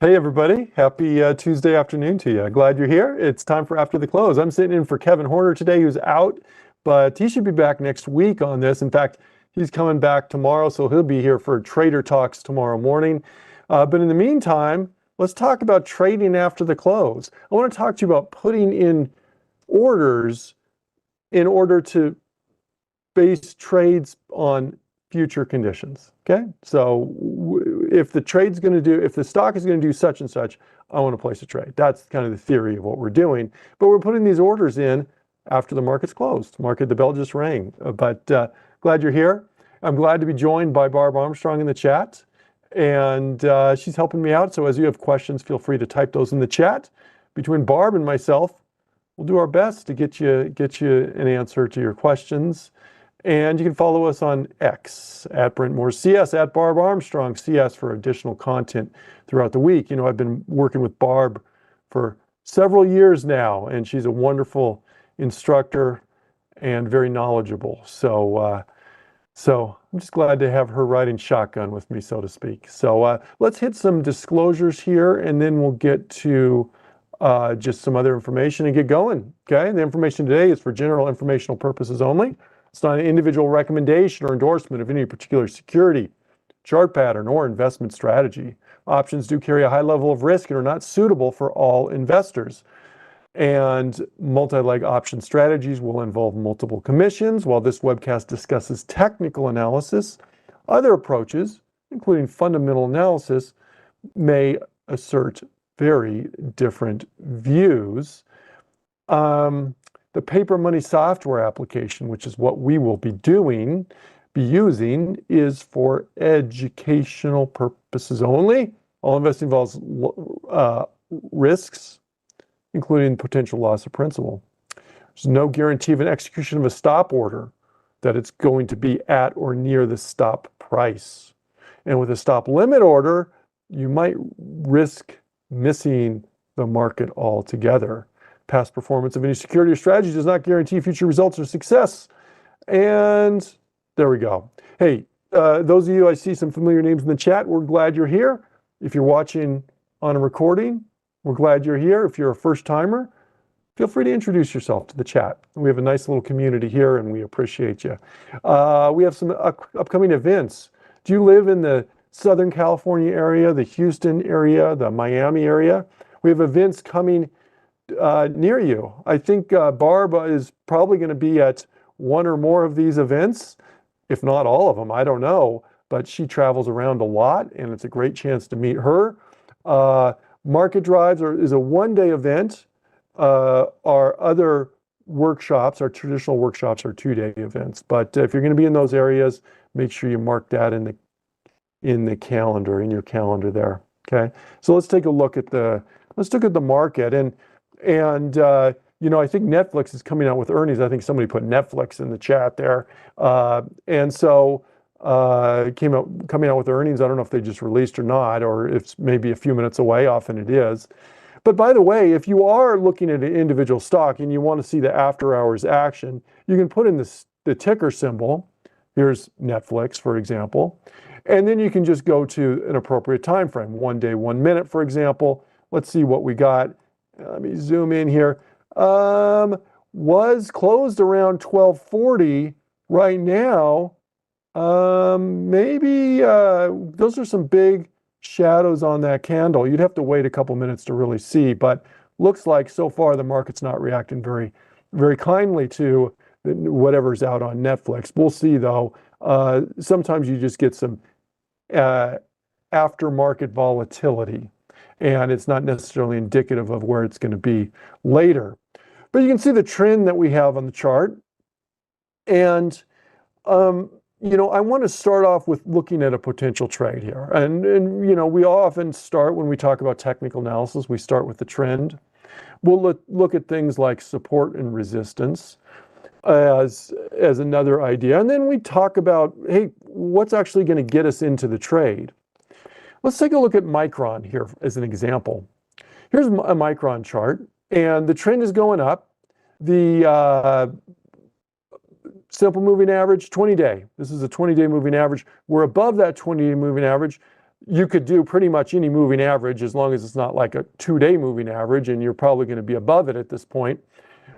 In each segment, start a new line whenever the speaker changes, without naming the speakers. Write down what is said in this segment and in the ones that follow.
Hey everybody, happy Tuesday afternoon to you. Glad you're here. It's time for After the Close. I'm sitting in for Kevin Horner today, who's out, but he should be back next week on this. In fact, he's coming back tomorrow, so he'll be here for Trader Talks tomorrow morning. But in the meantime, let's talk about trading after the close. I want to talk to you about putting in orders in order to base trades on future conditions. Okay, so if the stock is going to do such and such, I want to place a trade. That's kind of the theory of what we're doing. But we're putting these orders in after the market's closed. The bell just rang. But glad you're here. I'm glad to be joined by Barb Armstrong in the chat, and she's helping me out. So as you have questions, feel free to type those in the chat. Between Barb and myself, we'll do our best to get you an answer to your questions. And you can follow us on X at Brent Moore CS, at Barb Armstrong CS for additional content throughout the week. You know, I've been working with Barb for several years now, and she's a wonderful instructor and very knowledgeable. So I'm just glad to have her riding shotgun with me, so to speak. So let's hit some disclosures here, and then we'll get to just some other information and get going. Okay, the information today is for general informational purposes only. It's not an individual recommendation or endorsement of any particular security, chart pattern, or investment strategy. Options do carry a high level of risk and are not suitable for all investors. And multi-leg option strategies will involve multiple commissions. While this webcast discusses technical analysis, other approaches, including fundamental analysis, may assert very different views. The paper money software application, which is what we will be using, is for educational purposes only. All investing involves risks, including potential loss of principal. There's no guarantee of an execution of a stop order that it's going to be at or near the stop price. And with a stop limit order, you might risk missing the market altogether. Past performance of any security or strategy does not guarantee future results or success. And there we go. Hey, those of you, I see some familiar names in the chat. We're glad you're here. If you're watching on a recording, we're glad you're here. If you're a first timer, feel free to introduce yourself to the chat. We have a nice little community here, and we appreciate you. We have some upcoming events. Do you live in the Southern California area, the Houston area, the Miami area? We have events coming near you. I think Barb is probably going to be at one or more of these events, if not all of them. I don't know, but she travels around a lot, and it's a great chance to meet her. Market Drives is a one-day event. Our other workshops, our traditional workshops, are two-day events. But if you're going to be in those areas, make sure you mark that in the calendar, in your calendar there. Okay, so let's take a look at the market. And you know, I think Netflix is coming out with earnings. I think somebody put Netflix in the chat there. And so coming out with earnings. I don't know if they just released or not, or if it's maybe a few minutes away. Often it is. But by the way, if you are looking at an individual stock and you want to see the after hours action, you can put in the ticker symbol. Here's Netflix, for example. And then you can just go to an appropriate time frame, 1 day, 1 minute, for example. Let's see what we got. Let me zoom in here. Was closed around 1240 right now. Maybe those are some big shadows on that candle. You'd have to wait a couple minutes to really see, but looks like so far the market's not reacting very, very kindly to whatever's out on Netflix. We'll see though. Sometimes you just get some aftermarket volatility, and it's not necessarily indicative of where it's going to be later. But you can see the trend that we have on the chart. And, you know, I want to start off with looking at a potential trade here. And you know, we often start, when we talk about technical analysis, we start with the trend. We'll look at things like support and resistance as another idea. And then we talk about, hey, what's actually going to get us into the trade? Let's take a look at Micron here as an example. Here's a Micron chart, and the trend is going up. The simple moving average, 20-day. This is a 20-day moving average. We're above that 20-day moving average. you could do pretty much any moving average as long as it's not like a 2-day moving average, and you're probably going to be above it at this point.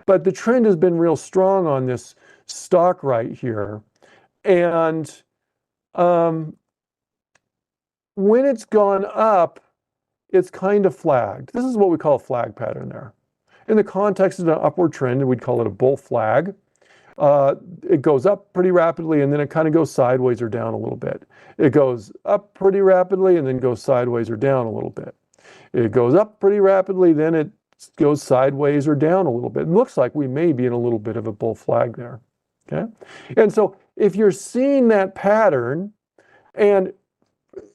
But the trend has been real strong on this stock right here. And when it's gone up, it's kind of flagged. This is what we call a flag pattern there. In the context of an upward trend, we'd call it a bull flag. It goes up pretty rapidly, and then it kind of goes sideways or down a little bit. It goes up pretty rapidly and then goes sideways or down a little bit. It goes up pretty rapidly, then it goes sideways or down a little bit. It looks like we may be in a little bit of a bull flag there. Okay? And so if you're seeing that pattern, and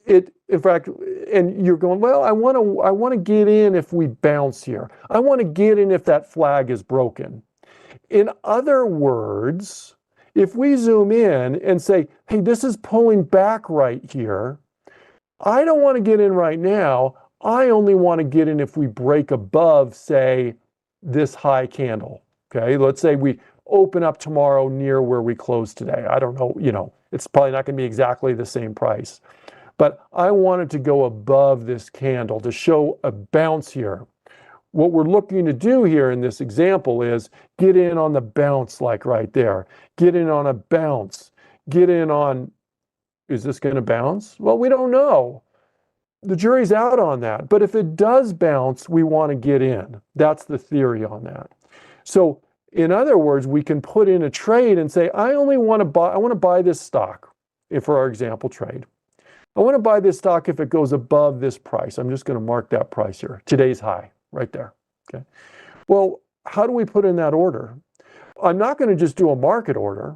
in fact, and you're going, well, I want to get in if we bounce here. I want to get in if that flag is broken. In other words, if we zoom in and say, hey, this is pulling back right here, I don't want to get in right now. I only want to get in if we break above, say, this high candle. Okay, let's say we open up tomorrow near where we closed today. I don't know, it's probably not going to be exactly the same price. But I wanted to go above this candle to show a bounce here. What we're looking to do here in this example is get in on the bounce, like right there. Get in on a bounce. Get in on, is this going to bounce? Well, we don't know. The jury's out on that. But if it does bounce, we want to get in. That's the theory on that. So in other words, we can put in a trade and say, I want to buy this stock for our example trade. I want to buy this stock if it goes above this price. I'm just going to mark that price here. Today's high, right there. Okay. Well, how do we put in that order? I'm not going to just do a market order,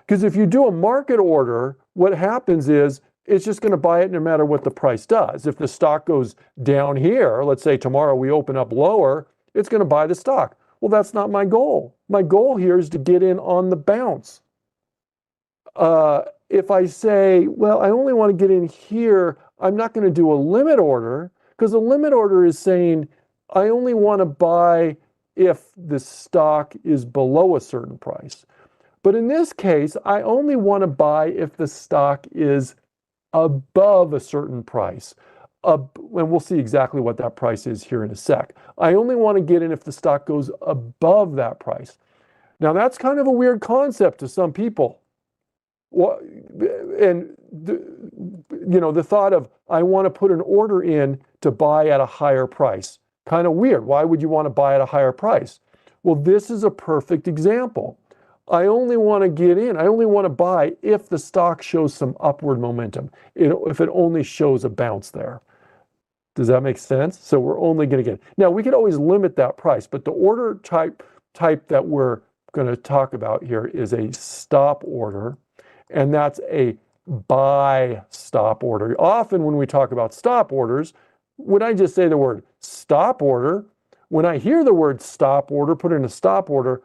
because if you do a market order, what happens is it's just going to buy it no matter what the price does. If the stock goes down here, let's say tomorrow we open up lower, it's going to buy the stock. Well, that's not my goal. My goal here is to get in on the bounce. If I say, well, I only want to get in here, I'm not going to do a limit order, because a limit order is saying I only want to buy if the stock is below a certain price. But in this case, I only want to buy if the stock is above a certain price. And we'll see exactly what that price is here in a sec. I only want to get in if the stock goes above that price. Now, that's kind of a weird concept to some people. Well, and the thought of, I want to put an order in to buy at a higher price. Kind of weird. Why would you want to buy at a higher price? Well, this is a perfect example. I only want to get in. I only want to buy if the stock shows some upward momentum, if it only shows a bounce there. Does that make sense? So we're only going to get. Now, we could always limit that price, but the order type that we're going to talk about here is a stop order, and that's a buy stop order. Often when we talk about stop orders, when I just say the word stop order, when I hear the word stop order, put in a stop order,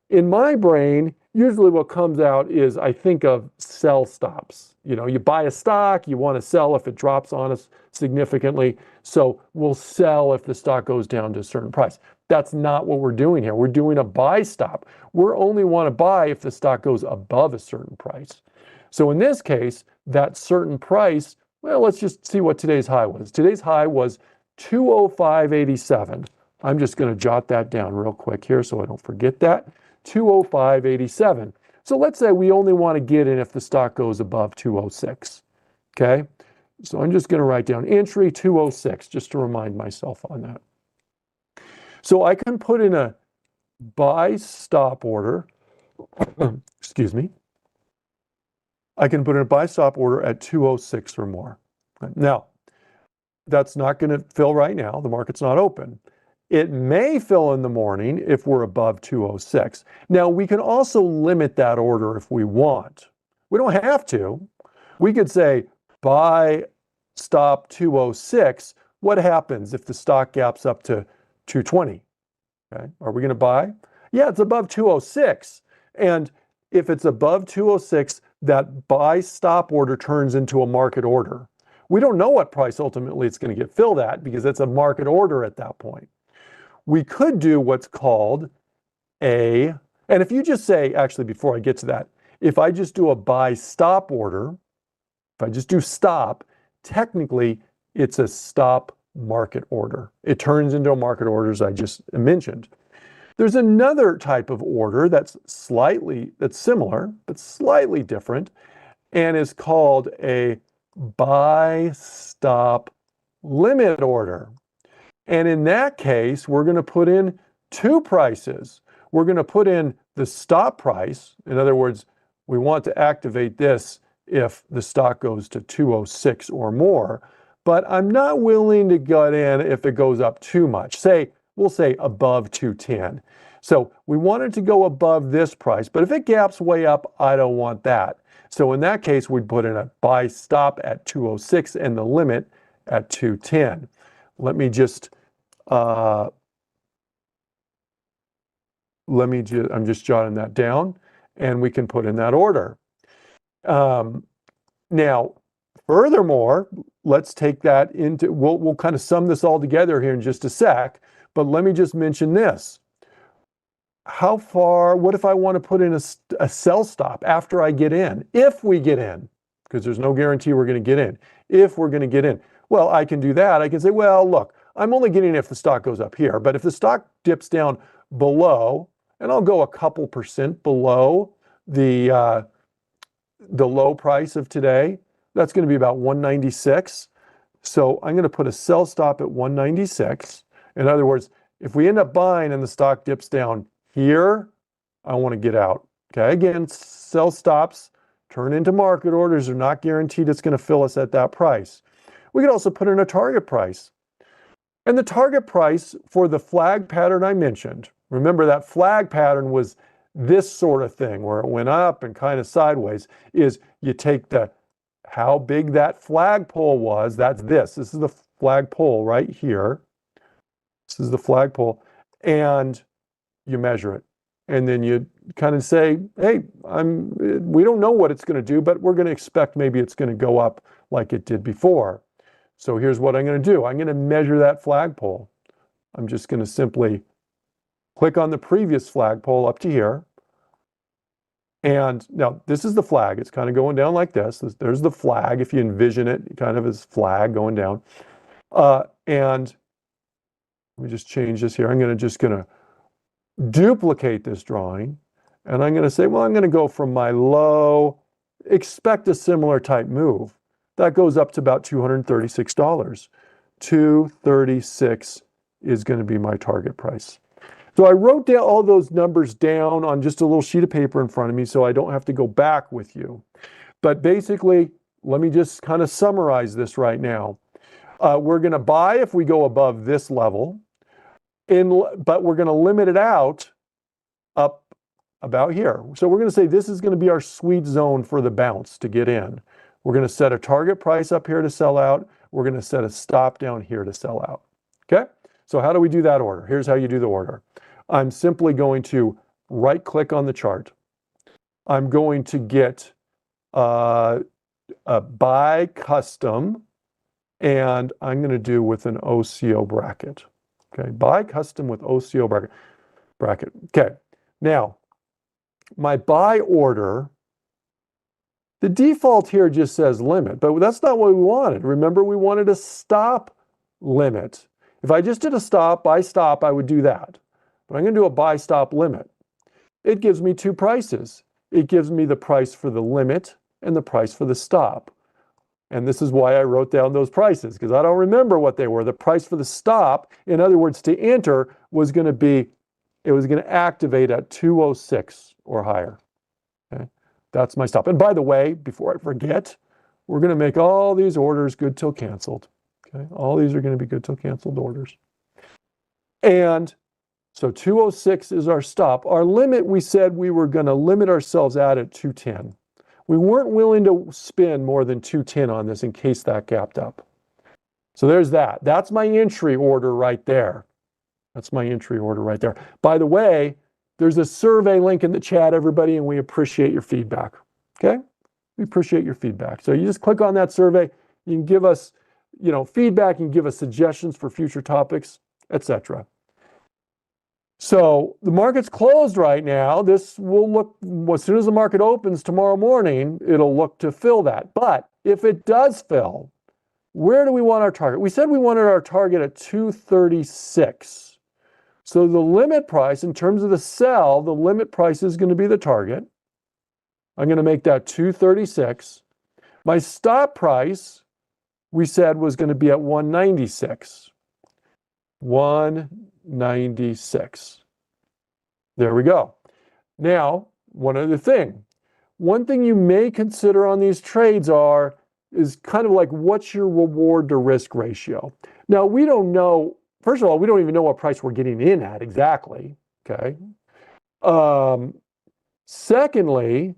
in my brain, usually what comes out is I think of sell stops. You buy a stock, you want to sell if it drops on us significantly. So we'll sell if the stock goes down to a certain price. That's not what we're doing here. We're doing a buy stop. We only want to buy if the stock goes above a certain price. So in this case, that certain price, well, let's just see what today's high was. Today's high was 205.87. I'm just going to jot that down real quick here so I don't forget that. 205.87. So let's say we only want to get in if the stock goes above 206. Okay? So I'm just going to write down entry 206 just to remind myself on that. So I can put in a buy stop order. Excuse me. I can put in a buy stop order at 206 or more. Now, that's not going to fill right now. The market's not open. It may fill in the morning if we're above 206. Now, we can also limit that order if we want. We don't have to. We could say buy stop 206. What happens if the stock gaps up to 220? Okay. Are we going to buy? Yeah, it's above 206. And if it's above 206, that buy stop order turns into a market order. We don't know what price ultimately it's going to get filled at because it's a market order at that point. We could do what's called and if you just say, actually, before I get to that, if I just do a buy stop order, if I just do stop, technically it's a stop market order. It turns into a market order, as I just mentioned. There's another type of order that's similar, but slightly different, and is called a buy stop limit order. And in that case, we're going to put in two prices. We're going to put in the stop price. In other words, we want to activate this if the stock goes to 206 or more, but I'm not willing to get in if it goes up too much. We'll say above 210. So we want it to go above this price, but if it gaps way up, I don't want that. So in that case, we'd put in a buy stop at 206 and the limit at 210. I'm just jotting that down, and we can put in that order. Now, furthermore, let's take that into, we'll kind of sum this all together here in just a sec, but let me just mention this. What if I want to put in a sell stop after I get in? If we get in, because there's no guarantee we're going to get in. If we're going to get in, well, I can do that. I can say, well, look, I'm only getting in if the stock goes up here, but if the stock dips down below, and I'll go a couple percent below the low price of today, that's going to be about 196. So I'm going to put a sell stop at 196. In other words, if we end up buying and the stock dips down here, I want to get out. Okay, again, sell stops turn into market orders. They're not guaranteed it's going to fill us at that price. We could also put in a target price. And the target price for the flag pattern I mentioned, remember that flag pattern was this sort of thing where it went up and kind of sideways, is you take how big that flagpole was, this is the flagpole right here. This is the flagpole, and you measure it. And then you kind of say, hey, we don't know what it's going to do, but we're going to expect maybe it's going to go up like it did before. So here's what I'm going to do. I'm going to measure that flagpole. I'm just going to simply click on the previous flagpole up to here. And now this is the flag. It's kind of going down like this. There's the flag, if you envision it, kind of as flag going down. And let me just change this here. I'm just going to duplicate this drawing. And I'm going to say, well, I'm going to go from my low, expect a similar type move. That goes up to about $236. 236 is going to be my target price. So I wrote down all those numbers down on just a little sheet of paper in front of me so I don't have to go back with you. But basically, let me just kind of summarize this right now. We're going to buy if we go above this level, but we're going to limit it out up about here. So we're going to say this is going to be our sweet zone for the bounce to get in. We're going to set a target price up here to sell out. We're going to set a stop down here to sell out. Okay? So how do we do that order? Here's how you do the order. I'm simply going to right click on the chart. I'm going to get a buy custom, and I'm going to do with an OCO bracket. Okay, buy custom with OCO bracket. Okay, now my buy order, the default here just says limit, but that's not what we wanted. Remember, we wanted a stop limit. If I just did a stop, buy stop, I would do that. But I'm going to do a buy stop limit. It gives me two prices. It gives me the price for the limit and the price for the stop. And this is why I wrote down those prices, because I don't remember what they were. The price for the stop, in other words, to enter, was going to be, it was going to activate at 206 or higher. Okay, that's my stop. And by the way, before I forget, we're going to make all these orders good till canceled. Okay, all these are going to be good till canceled orders. And so 206 is our stop. Our limit, we said we were going to limit ourselves out at 210. We weren't willing to spend more than 210 on this in case that gapped up. So there's that. That's my entry order right there. That's my entry order right there. By the way, there's a survey link in the chat, everybody, and we appreciate your feedback. Okay? We appreciate your feedback. So you just click on that survey. You can give us, feedback. You can give us suggestions for future topics, etc. So the market's closed right now. This will look, as soon as the market opens tomorrow morning, it'll look to fill that. But if it does fill, where do we want our target? We said we wanted our target at 236. So the limit price, in terms of the sell, the limit price is going to be the target. I'm going to make that 236. My stop price, we said, was going to be at 196. 196. There we go. Now, one other thing. One thing you may consider on these trades is kind of like, what's your reward to risk ratio? Now, we don't know. First of all, we don't even know what price we're getting in at exactly. Okay. Secondly,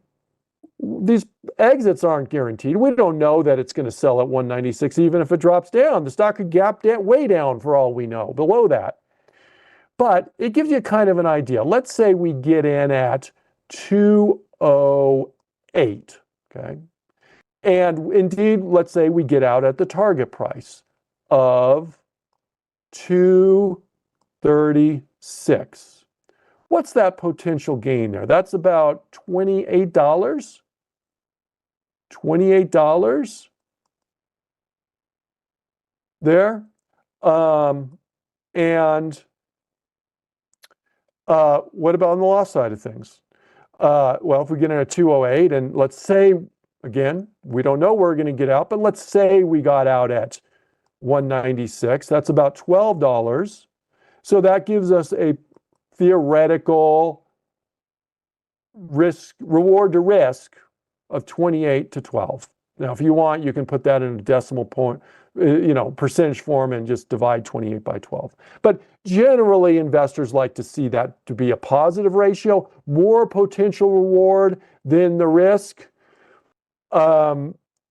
these exits aren't guaranteed. We don't know that it's going to sell at 196, even if it drops down. The stock could gap down, way down for all we know, below that. But it gives you kind of an idea. Let's say we get in at 208, okay? And indeed, let's say we get out at the target price of 236. What's that potential gain there? That's about $28. $28 there. What about on the loss side of things? Well, if we get in at 208, and let's say, again, we don't know where we're going to get out, but let's say we got out at 196, that's about $12. So that gives us a theoretical reward to risk of 28 to 12. Now, if you want, you can put that in a decimal point, percentage form, and just divide 28 by 12. But generally, investors like to see that to be a positive ratio, more potential reward than the risk.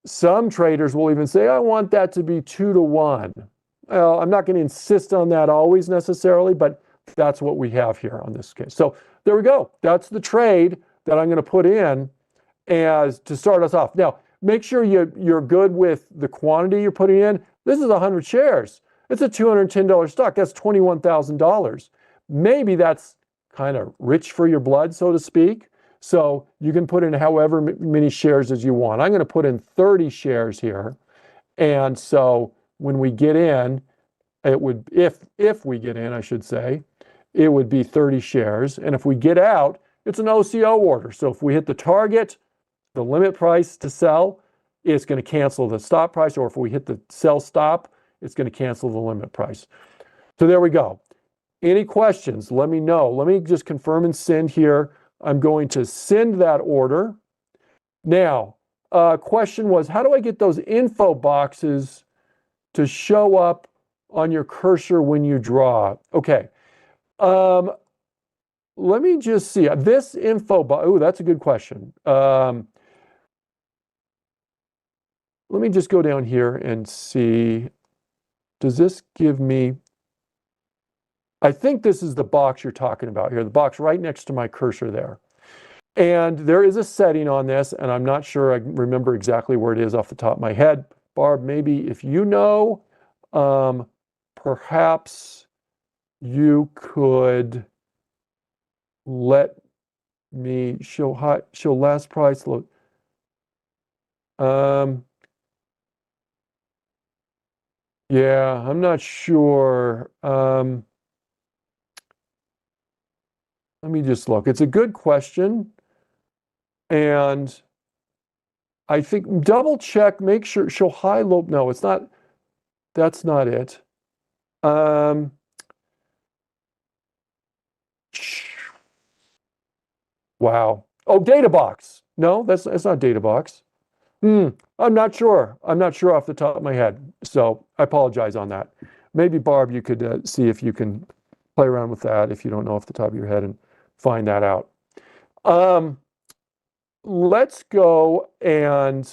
Some traders will even say, I want that to be 2 to 1. Well, I'm not going to insist on that always necessarily, but that's what we have here on this case. So there we go. That's the trade that I'm going to put in as to start us off. Now, make sure you're good with the quantity you're putting in. This is 100 shares. It's a $210 stock. That's $21,000. Maybe that's kind of rich for your blood, so to speak. So you can put in however many shares as you want. I'm going to put in 30 shares here. And so when we get in, it would, if we get in, I should say, it would be 30 shares. And if we get out, it's an OCO order. So if we hit the target, the limit price to sell, it's going to cancel the stop price, or if we hit the sell stop, it's going to cancel the limit price. So there we go. Any questions? Let me know. Let me just confirm and send here. I'm going to send that order. Now, question was, how do I get those info boxes to show up on your cursor when you draw? Okay. Let me just see. This info box, oh, that's a good question. Let me just go down here and see, does this give me, I think this is the box you're talking about here, the box right next to my cursor there. And there is a setting on this, and I'm not sure I remember exactly where it is off the top of my head. Barb, maybe if you know, perhaps you could let me show last price. Look. Yeah, I'm not sure. Let me just look. It's a good question. And I think double check, make sure, show high, low. No, it's not. That's not it. Wow. Oh, data box. No, that's not data box. I'm not sure. I'm not sure off the top of my head. So I apologize on that. Maybe, Barb, you could see if you can play around with that if you don't know off the top of your head and find that out. Let's go and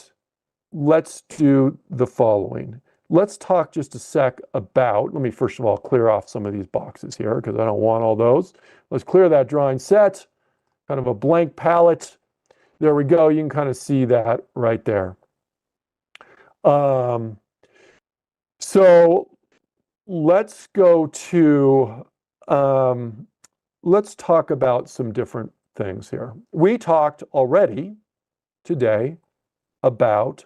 let's do the following. Let's talk just a sec about, let me first of all clear off some of these boxes here because I don't want all those. Let's clear that drawing set, kind of a blank palette. There we go. You can kind of see that right there. So let's go to, let's talk about some different things here. We talked already today about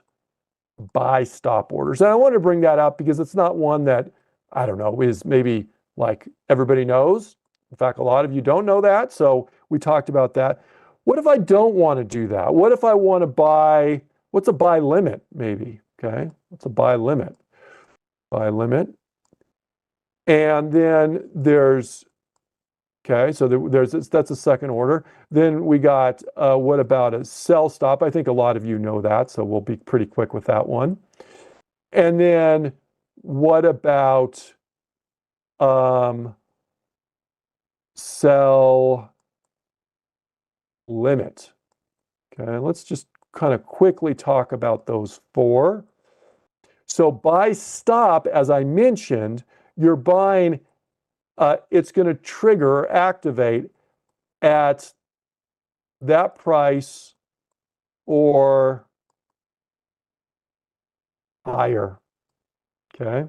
buy stop orders. And I want to bring that up because it's not one that, I don't know, is maybe like everybody knows. In fact, a lot of you don't know that. So we talked about that. What if I don't want to do that? What if I want to buy, what's a buy limit maybe? Okay, what's a buy limit? Buy limit. And then there's, okay, so that's a second order. Then we got, what about a sell stop? I think a lot of you know that, so we'll be pretty quick with that one. And then what about sell limit? Okay, let's just kind of quickly talk about those four. So buy stop, as I mentioned, you're buying, it's going to trigger or activate at that price or higher. Okay.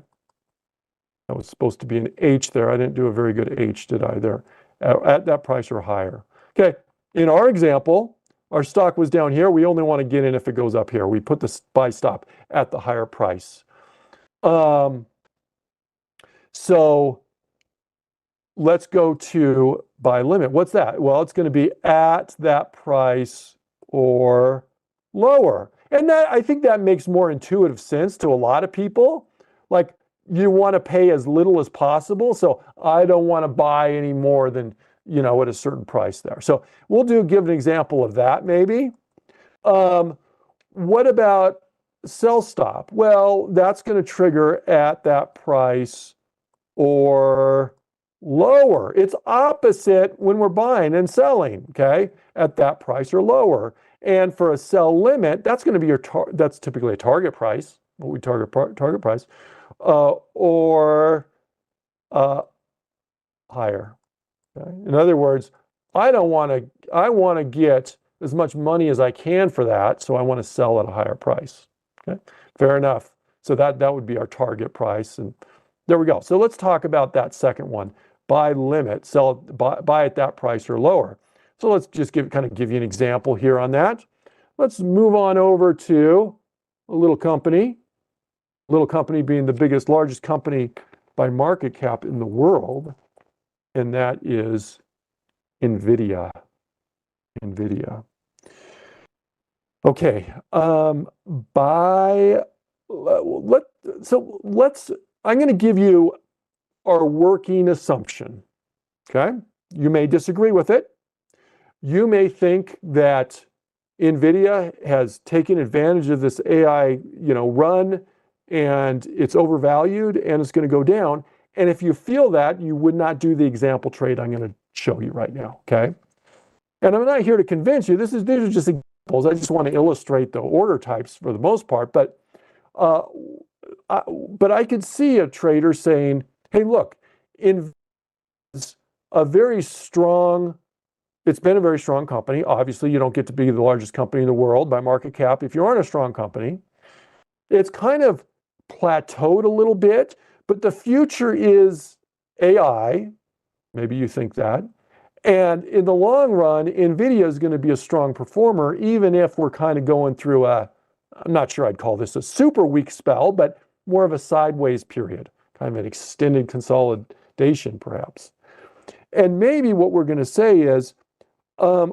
That was supposed to be an H there. I didn't do a very good H, did I there? At that price or higher. Okay. In our example, our stock was down here. We only want to get in if it goes up here. We put the buy stop at the higher price. So let's go to buy limit. What's that? Well, it's going to be at that price or lower. And that, I think that makes more intuitive sense to a lot of people. Like, you want to pay as little as possible. So I don't want to buy any more than, you know, at a certain price there. So we'll give an example of that maybe. What about sell stop? Well, that's going to trigger at that price or lower. It's opposite when we're buying and selling, okay, at that price or lower. And for a sell limit, that's going to be your that's typically a target price, what we target price, or higher. Okay? In other words, I want to get as much money as I can for that, so I want to sell at a higher price. Okay, fair enough. So that would be our target price, and there we go. So let's talk about that second one. Buy limit, sell, buy at that price or lower. So let's just give you an example here on that. Let's move on over to a little company being the largest company by market cap in the world, and that is NVIDIA. Okay, I'm going to give you our working assumption, okay? You may disagree with it. You may think that NVIDIA has taken advantage of this AI, run, and it's overvalued and it's going to go down. And if you feel that, you would not do the example trade I'm going to show you right now, okay? And I'm not here to convince you. These are just examples. I just want to illustrate the order types for the most part. But I could see a trader saying, hey, look, it's been a very strong company. Obviously, you don't get to be the largest company in the world by market cap if you aren't a strong company. It's kind of plateaued a little bit, but the future is AI. Maybe you think that. And in the long run, NVIDIA is going to be a strong performer, even if we're kind of going through I'm not sure I'd call this a super weak spell, but more of a sideways period, kind of an extended consolidation, perhaps. And maybe what we're going to say is, maybe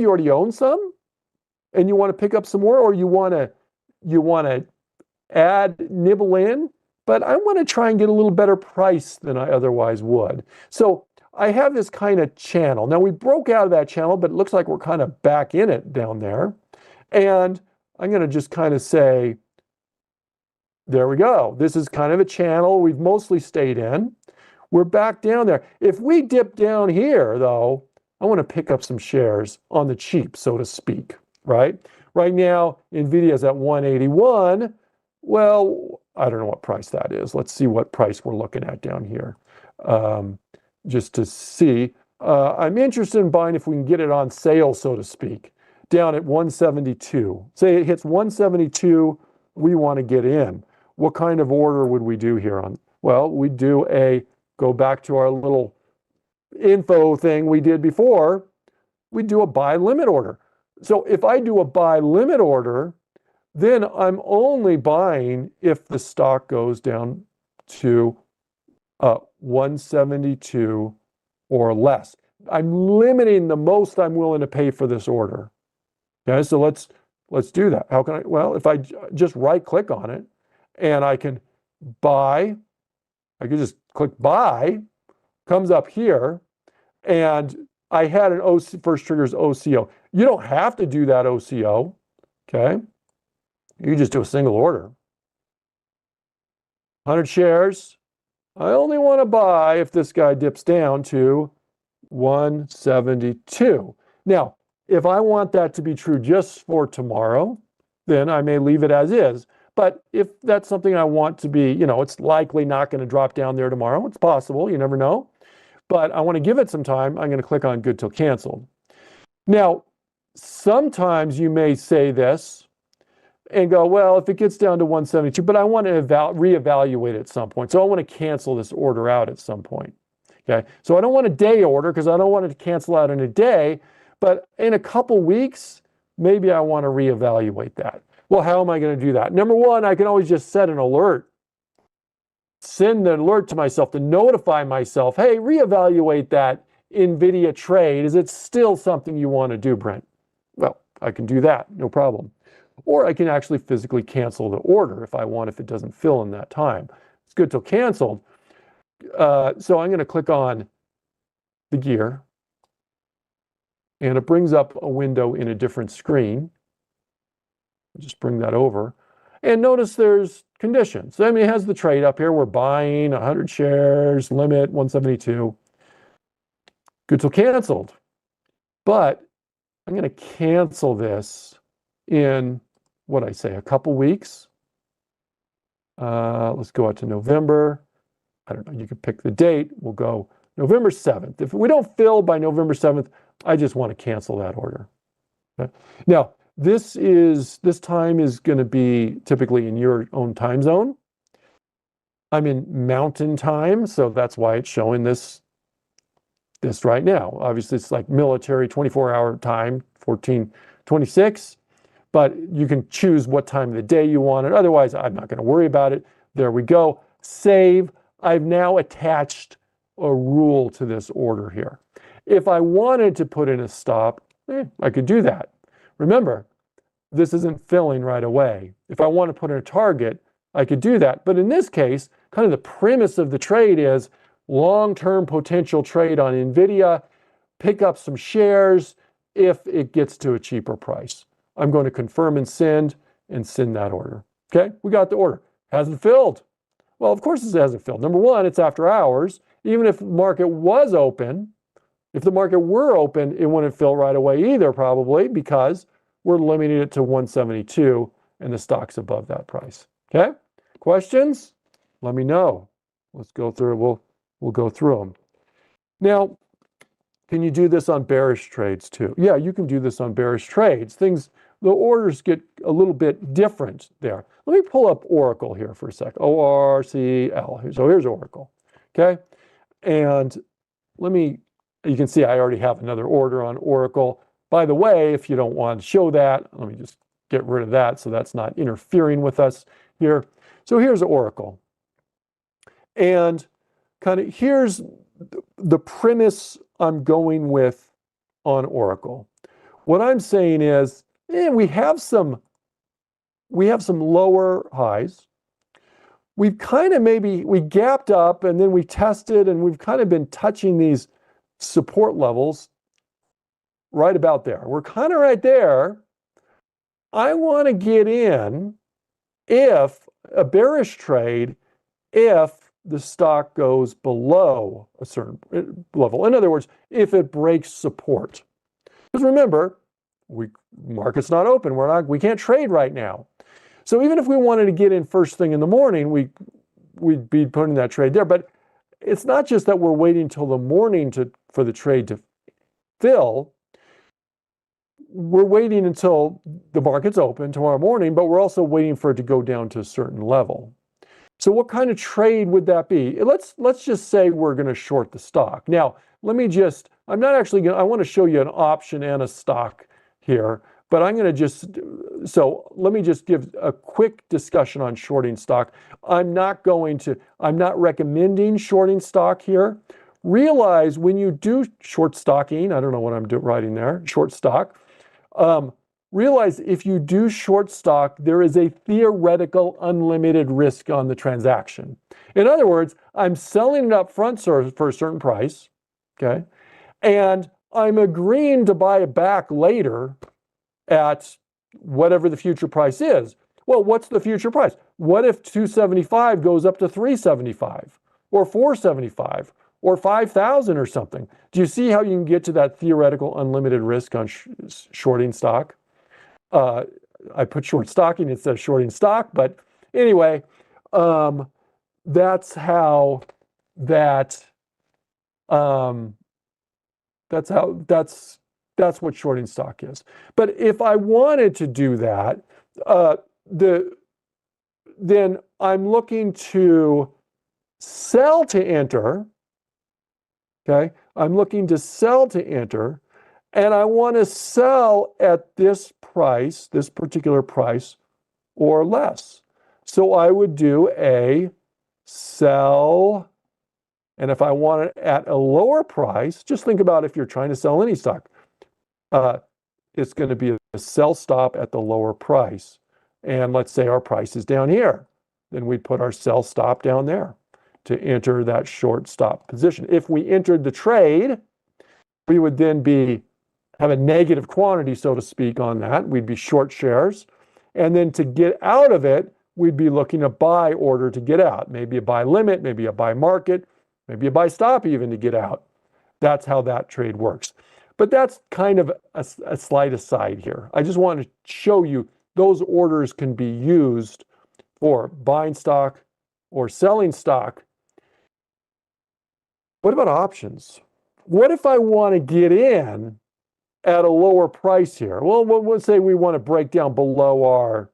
you already own some, and you want to pick up some more, or you want to nibble in, but I want to try and get a little better price than I otherwise would. So I have this kind of channel. Now, we broke out of that channel, but it looks like we're kind of back in it down there. And I'm going to just kind of say, there we go. This is kind of a channel we've mostly stayed in. We're back down there. If we dip down here, though, I want to pick up some shares on the cheap, so to speak, right? Right now, NVIDIA is at 181. Well, I don't know what price that is. Let's see what price we're looking at down here. Just to see. I'm interested in buying if we can get it on sale, so to speak, down at 172. Say it hits 172, we want to get in. What kind of order would we do here on? Well, we do go back to our little info thing we did before. We do a buy limit order. So if I do a buy limit order, then I'm only buying if the stock goes down to 172 or less. I'm limiting the most I'm willing to pay for this order. Okay, so let's do that. How can I? Well, if I just right click on it and I can buy, I can just click buy, comes up here, and I had an first triggers OCO. You don't have to do that OCO, okay? You just do a single order. 100 shares. I only want to buy if this guy dips down to 172. Now, if I want that to be true just for tomorrow, then I may leave it as is. But if that's something I want to be, it's likely not going to drop down there tomorrow. It's possible, you never know. But I want to give it some time. I'm going to click on good till canceled. Now, sometimes you may say this and go, well, if it gets down to 172, but I want to reevaluate at some point. So I want to cancel this order out at some point. Okay, so I don't want a day order because I don't want it to cancel out in a day, but in a couple weeks, maybe I want to reevaluate that. Well, how am I going to do that? Number one, I can always just set an alert. Send an alert to myself to notify myself, hey, reevaluate that NVIDIA trade. Is it still something you want to do, Brent? Well, I can do that, no problem. Or I can actually physically cancel the order if I want, if it doesn't fill in that time. It's good till canceled. So I'm going to click on the gear, and it brings up a window in a different screen. Just bring that over. And notice there's conditions. I mean, it has the trade up here. We're buying 100 shares, limit 172. Good till canceled. But I'm going to cancel this in, what I say, a couple weeks. Let's go out to November. I don't know, you could pick the date. We'll go November 7th. If we don't fill by November 7th, I just want to cancel that order. Okay? Now, this time is going to be typically in your own time zone. I'm in mountain time, so that's why it's showing this right now. Obviously, it's like military 24-hour time, 14:26, but you can choose what time of the day you want it. Otherwise, I'm not going to worry about it. There we go. Save. I've now attached a rule to this order here. If I wanted to put in a stop, I could do that. Remember, this isn't filling right away. If I want to put in a target, I could do that. But in this case, kind of the premise of the trade is long-term potential trade on NVIDIA, pick up some shares if it gets to a cheaper price. I'm going to confirm and send that order. Okay, we got the order. Hasn't filled. Well, of course it hasn't filled. Number one, it's after hours. Even if the market was open, if the market were open, it wouldn't fill right away either, probably, because we're limiting it to 172 and the stock's above that price. Okay? Questions? Let me know. Let's go through. We'll go through them. Now, can you do this on bearish trades too? Yeah, you can do this on bearish trades. The orders get a little bit different there. Let me pull up Oracle here for a sec. ORCL. So here's Oracle. Okay? And you can see I already have another order on Oracle. By the way, if you don't want to show that, let me just get rid of that so that's not interfering with us here. So here's Oracle. And kind of here's the premise I'm going with on Oracle. What I'm saying is, we have some lower highs. We've kind of we gapped up and then we tested and we've kind of been touching these support levels right about there. We're kind of right there. I want to get in if a bearish trade, if the stock goes below a certain level. In other words, if it breaks support. Because remember, market's not open. We can't trade right now. So even if we wanted to get in first thing in the morning, we'd be putting that trade there. But it's not just that we're waiting till the morning for the trade to fill. We're waiting until the market's open tomorrow morning, but we're also waiting for it to go down to a certain level. So what kind of trade would that be? Let's just say we're going to short the stock. Now, I want to show you an option and a stock here. but I'm going to just, so let me just give a quick discussion on shorting stock. I'm not recommending shorting stock here. Realize when you do short stocking, I don't know what I'm writing there, short stock, realize if you do short stock, there is a theoretical unlimited risk on the transaction. In other words, I'm selling it up front for a certain price, okay? And I'm agreeing to buy it back later at whatever the future price is. Well, what's the future price? What if 275 goes up to 375 or 475 or 5,000 or something? Do you see how you can get to that theoretical unlimited risk on shorting stock? I put short stocking instead of shorting stock, but anyway, that's how that's what shorting stock is. But if I wanted to do that, then I'm looking to sell to enter. Okay, I'm looking to sell to enter, and I want to sell at this price, this particular price, or less. So I would do a sell, and if I want it at a lower price, just think about if you're trying to sell any stock, it's going to be a sell stop at the lower price. And let's say our price is down here. Then we'd put our sell stop down there to enter that short stop position. If we entered the trade, we would then have a negative quantity, so to speak, on that. We'd be short shares. And then to get out of it, we'd be looking a buy order to get out. Maybe a buy limit, maybe a buy market, maybe a buy stop even to get out. That's how that trade works. But that's kind of a slight aside here. I just want to show you those orders can be used for buying stock or selling stock. What about options? What if I want to get in at a lower price here? Well, let's say we want to break down below our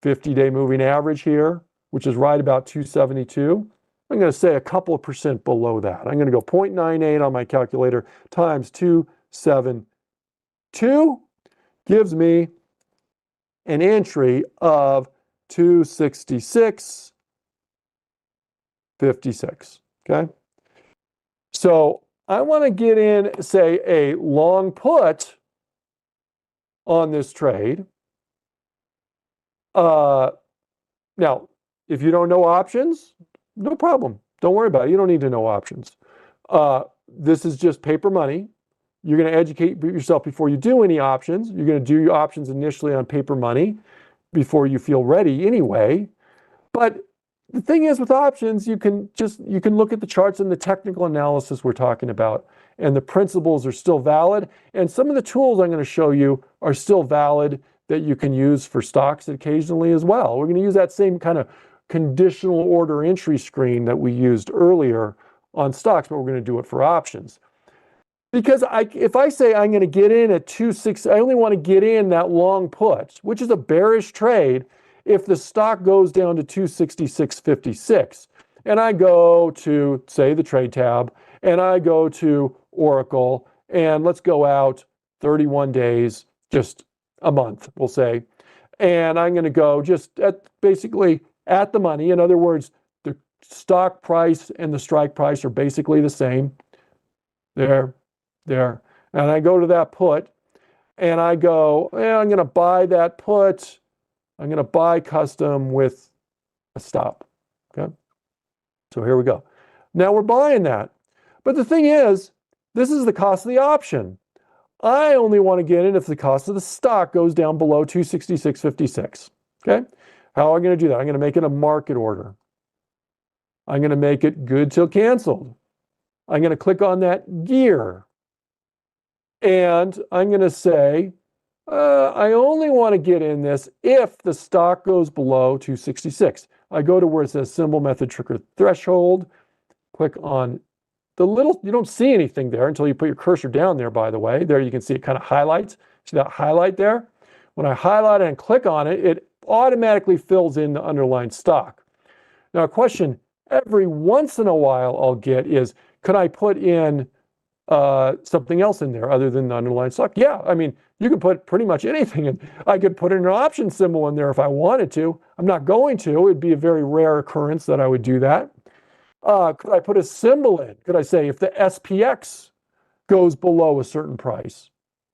50-day moving average here, which is right about 272. I'm going to say a couple of percent below that. I'm going to go 0.98 on my calculator times 272 gives me an entry of 266.56. Okay. So I want to get in, say, a long put on this trade. Now, if you don't know options, no problem. Don't worry about it. You don't need to know options. This is just paper money. You're going to educate yourself before you do any options. You're going to do your options initially on paper money before you feel ready anyway. But the thing is with options, you can look at the charts and the technical analysis we're talking about, and the principles are still valid. And some of the tools I'm going to show you are still valid that you can use for stocks occasionally as well. We're going to use that same kind of conditional order entry screen that we used earlier on stocks, but we're going to do it for options. Because if I say I'm going to get in at 2.6, I only want to get in that long put, which is a bearish trade, if the stock goes down to 266.56, and I go to, say, the trade tab, and I go to Oracle, and let's go out 31 days, just a month, we'll say, and I'm going to go just basically at the money. In other words, the stock price and the strike price are basically the same. There. And I go to that put, and I go, I'm going to buy that put. I'm going to buy custom with a stop. Okay. So here we go. Now we're buying that. But the thing is, this is the cost of the option. I only want to get in if the cost of the stock goes down below 266.56. Okay. How am I going to do that? I'm going to make it a market order. I'm going to make it good till canceled. I'm going to click on that gear. And I'm going to say, I only want to get in this if the stock goes below 266. I go to where it says symbol method trigger threshold, click on the little, you don't see anything there until you put your cursor down there, by the way. There you can see it kind of highlights. See that highlight there? When I highlight it and click on it, it automatically fills in the underlying stock. Now, a question every once in a while I'll get is, could I put in something else in there other than the underlying stock? Yeah, I mean, you could put pretty much anything in. I could put an option symbol in there if I wanted to. I'm not going to. It'd be a very rare occurrence that I would do that. Could I put a symbol in? Could I say if the SPX goes below a certain price,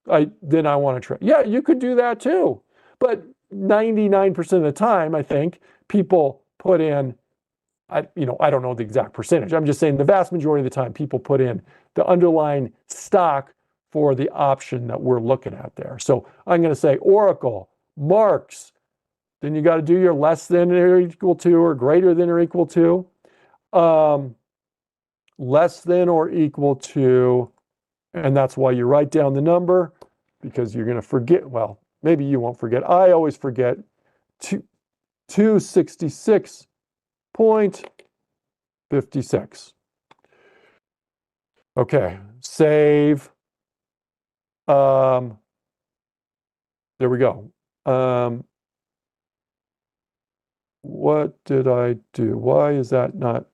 then I want to trade? Yeah, you could do that too. But 99% of the time, I think people put in, I don't know the exact percentage. I'm just saying the vast majority of the time, people put in the underlying stock for the option that we're looking at there. So I'm going to say Oracle, Marks. Then you got to do your less than or equal to or greater than or equal to. Less than or equal to, and that's why you write down the number, because you're going to forget. Well, maybe you won't forget. I always forget 266.56. Okay, save. There we go. What did I do? Why is that not?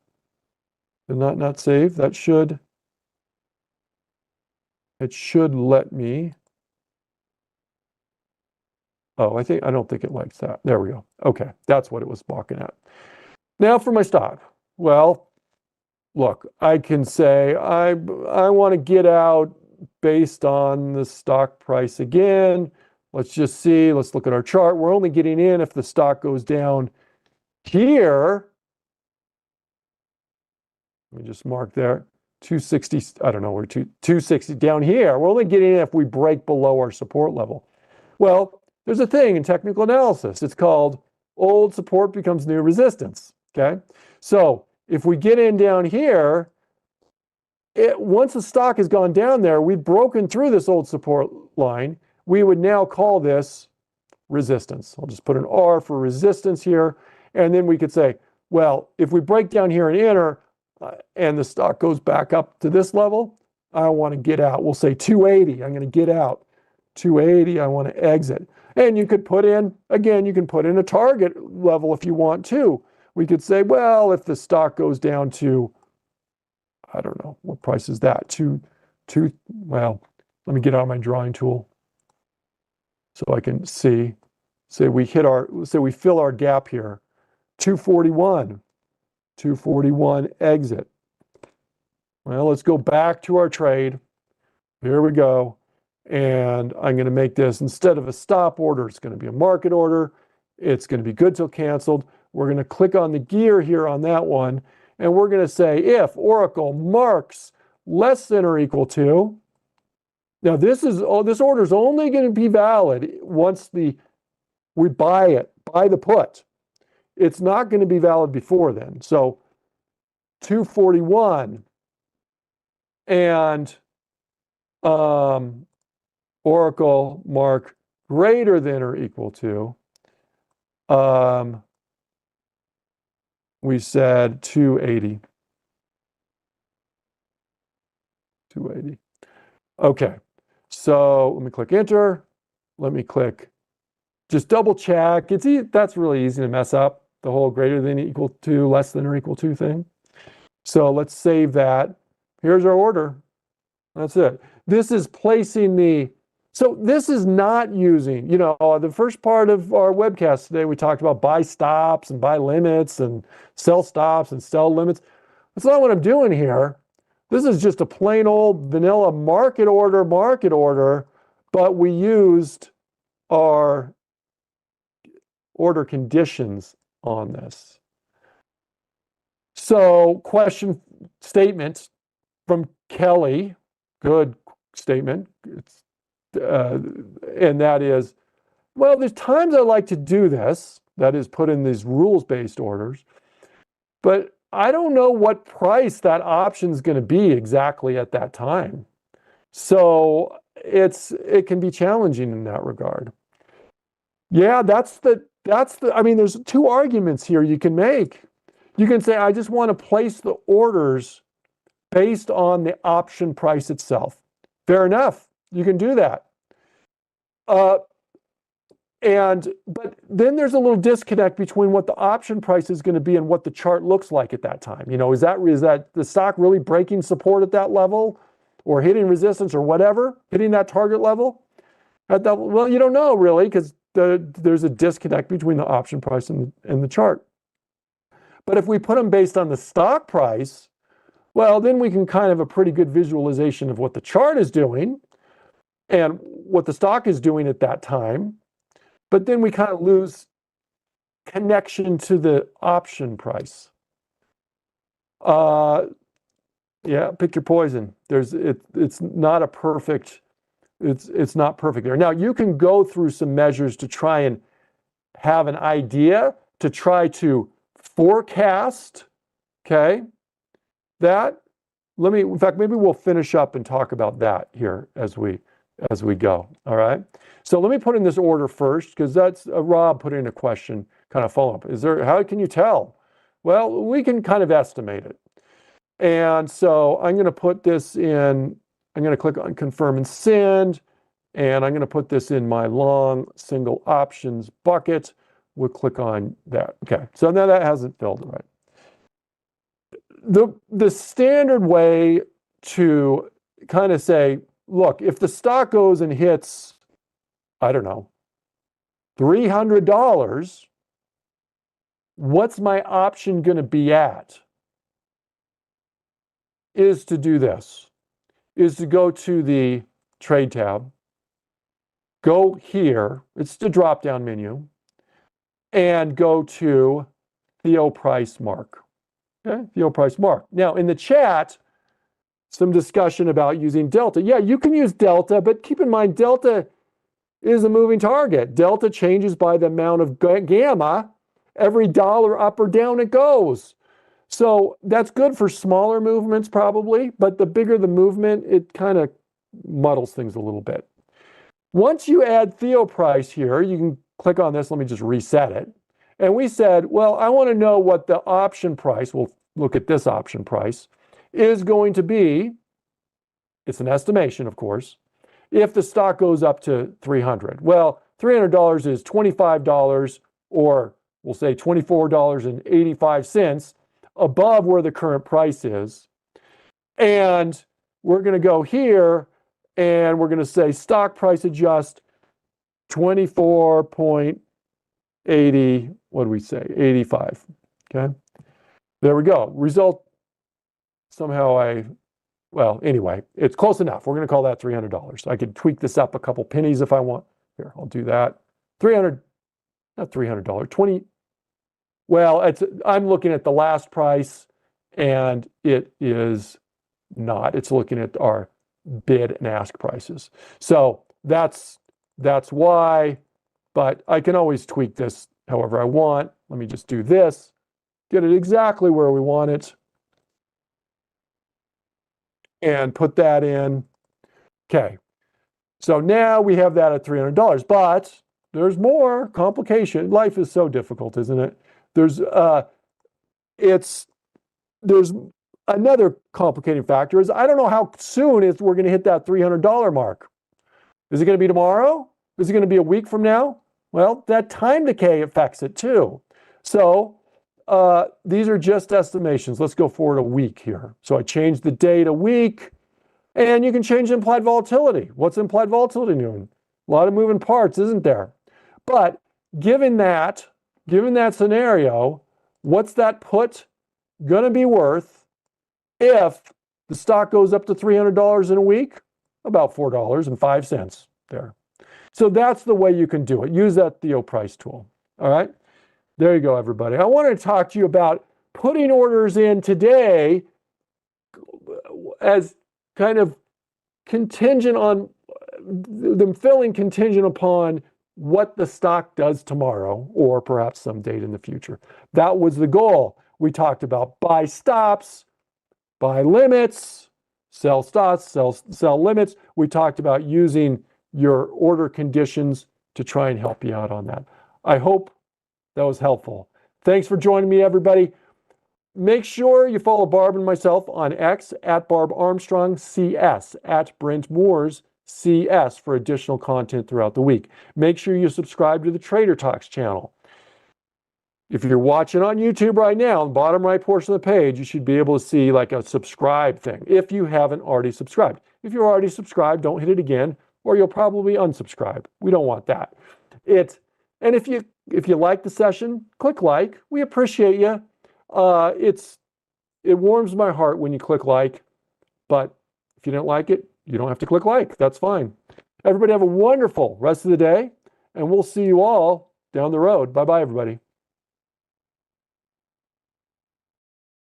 Did that not save? It should let me. Oh, I don't think it likes that. There we go. Okay, that's what it was balking at. Now for my stop. Well, look, I can say I want to get out based on the stock price again. Let's just see. Let's look at our chart. We're only getting in if the stock goes down here. Let me just mark there. 260, I don't know, we're 260 down here. We're only getting in if we break below our support level. Well, there's a thing in technical analysis. It's called old support becomes new resistance. Okay. So if we get in down here, once the stock has gone down there, we've broken through this old support line. We would now call this resistance. I'll just put an R for resistance here. And then we could say, well, if we break down here and enter, and the stock goes back up to this level, I want to get out. We'll say 280. I'm going to get out. 280. I want to exit. And you could put in, again, you can put in a target level if you want to. We could say, well, if the stock goes down to, I don't know, what price is that? Well, let me get out my drawing tool so I can see. Say we fill our gap here. 241. 241 exit. Well, let's go back to our trade. Here we go. And I'm going to make this, instead of a stop order, it's going to be a market order. It's going to be good till canceled. We're going to click on the gear here on that one. And we're going to say if Oracle marks less than or equal to. Now this order is only going to be valid once we buy the put. It's not going to be valid before then. So 241 and Oracle mark greater than or equal to, we said 280. 280. Okay, so let me click enter. Let me click, just double check. That's really easy to mess up, the whole greater than equal to, less than or equal to thing. So let's save that. Here's our order. That's it. This is placing so this is not using, the first part of our webcast today, we talked about buy stops and buy limits and sell stops and sell limits. That's not what I'm doing here. This is just a plain old vanilla market order, but we used our order conditions on this. So statement from Kelly, good statement. And that is, well, there's times I like to do this, that is put in these rules-based orders, but I don't know what price that option is going to be exactly at that time. So it can be challenging in that regard. Yeah, I mean, there's two arguments here you can make. You can say, I just want to place the orders based on the option price itself. Fair enough. You can do that. But then there's a little disconnect between what the option price is going to be and what the chart looks like at that time. Is that the stock really breaking support at that level? or hitting resistance or whatever, hitting that target level at that, well, you don't know really, because there's a disconnect between the option price and the chart. But if we put them based on the stock price, well, then we can kind of have a pretty good visualization of what the chart is doing and what the stock is doing at that time. But then we kind of lose connection to the option price. Yeah, pick your poison. It's not a perfect, it's not perfect there. Now you can go through some measures to try and have an idea, to try to forecast, okay? In fact, maybe we'll finish up and talk about that here as we go, all right? So let me put in this order first, because that's Rob put in a question, kind of follow up. How can you tell? Well, we can kind of estimate it. And so I'm going to put this in, I'm going to click on confirm and send, and I'm going to put this in my long single options bucket. We'll click on that. Okay, so now that hasn't filled right. The standard way to kind of say, look, if the stock goes and hits, I don't know, $300, what's my option going to be at? Is to do this, is to go to the trade tab, go here, it's the drop-down menu, and go to Theo Price Mark. Okay, Theo Price Mark. Now in the chat, some discussion about using delta. Yeah, you can use delta, but keep in mind delta is a moving target. Delta changes by the amount of gamma every dollar up or down it goes. So that's good for smaller movements probably, but the bigger the movement, it kind of muddles things a little bit. Once you add Theo Price here, you can click on this. Let me just reset it. And we said, well, I want to know what the option price, we'll look at this option price, is going to be. It's an estimation, of course, if the stock goes up to 300. Well, $300 is $25, or we'll say $24.85 above where the current price is. And we're going to go here and we're going to say stock price adjust 24.80, what do we say? 85. Okay. There we go. Result, somehow well, anyway, it's close enough. We're going to call that $300. I could tweak this up a couple pennies if I want. Here, I'll do that. $300, not $300, 20. Well, I'm looking at the last price, and it is not. It's looking at our bid and ask prices. So that's why, but I can always tweak this however I want. Let me just do this, get it exactly where we want it, and put that in. Okay, so now we have that at $300, but there's more complication. Life is so difficult, isn't it? There's another complicating factor is I don't know how soon we're going to hit that $300 mark. Is it going to be tomorrow? Is it going to be a week from now? Well, that time decay affects it too. So these are just estimations. Let's go forward a week here. So I changed the day to week, and you can change implied volatility. What's implied volatility doing? A lot of moving parts, isn't there? But given that scenario, what's that put going to be worth if the stock goes up to $300 in a week? About $4.05 there. So that's the way you can do it. Use that Theo Price tool. All right. There you go, everybody. I wanted to talk to you about putting orders in today as kind of contingent on them filling contingent upon what the stock does tomorrow or perhaps some date in the future. That was the goal. We talked about buy stops, buy limits, sell stops, sell limits. We talked about using your order conditions to try and help you out on that. I hope that was helpful. Thanks for joining me, everybody. Make sure you follow Barb and myself on X at Barb Armstrong CS, at Brent Moores CS for additional content throughout the week. Make sure you subscribe to the Trader Talks channel. If you're watching on YouTube right now, on the bottom right portion of the page, you should be able to see like a subscribe thing if you haven't already subscribed. If you're already subscribed, don't hit it again, or you'll probably unsubscribe. We don't want that. And if you like the session, click like. We appreciate you. It warms my heart when you click like, but if you don't like it, you don't have to click like. That's fine. Everybody have a wonderful rest of the day, and we'll see you all down the road. Bye-bye, everybody.